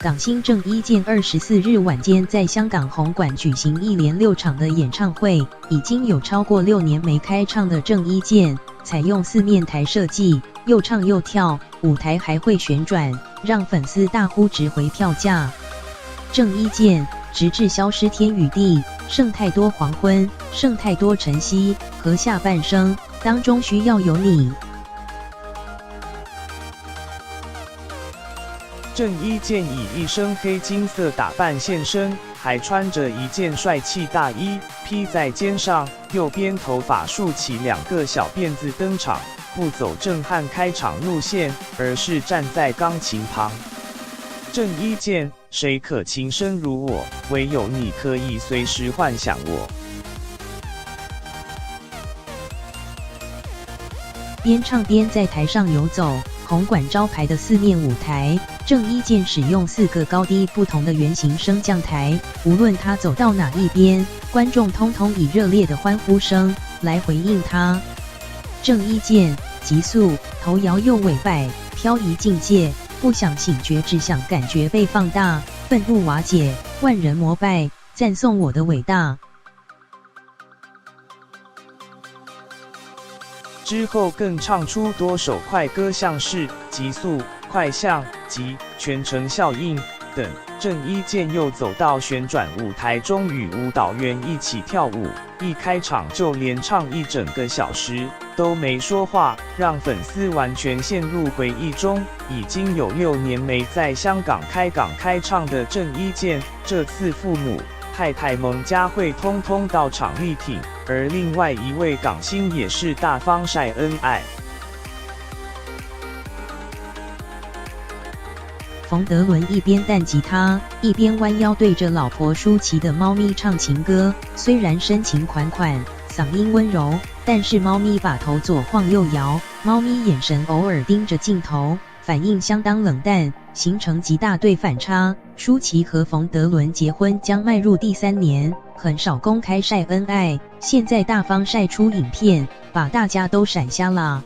港星郑伊健24日晚间在香港红馆举行一连6场的演唱会，已经有超过6年没开唱的郑伊健，采用4面台设计，又唱又跳，舞台还会旋转，让粉丝大呼值回票价。郑伊健，直至消失天与地，剩太多黄昏，剩太多晨曦和下半生，当中需要有你。郑伊健以一身黑金色打扮现身，还穿着一件帅气大衣，披在肩上，右边头发竖起2个小辫子登场，不走震撼开场路线，而是站在钢琴旁。郑伊健，谁可情深如我？唯有你可以随时幻想我。边唱边在台上游走，红馆招牌的4面舞台，郑伊健使用4个高低不同的圆形升降台，无论他走到哪一边，观众通通以热烈的欢呼声来回应他。郑伊健，急速，头摇又尾摆，飘移境界，不想醒觉，只想感觉被放大，愤怒瓦解，万人膜拜，赞颂我的伟大。之后更唱出多首快歌，像是急速、快向及全程效应等。郑伊健又走到旋转舞台中，与舞蹈员一起跳舞，一开场就连唱1整个小时，都没说话，让粉丝完全陷入回忆中。已经有6年没在香港开唱的郑伊健，这次父母、太太蒙嘉慧通通到场力挺，而另外一位港星也是大方晒恩爱。冯德伦一边弹吉他，一边弯腰对着老婆舒淇的猫咪唱情歌，虽然深情款款，嗓音温柔，但是猫咪把头左晃右摇，猫咪眼神偶尔盯着镜头，反应相当冷淡，形成极大对反差。舒淇和冯德伦结婚将迈入第3年，很少公开晒恩爱，现在大方晒出影片，把大家都闪瞎啦。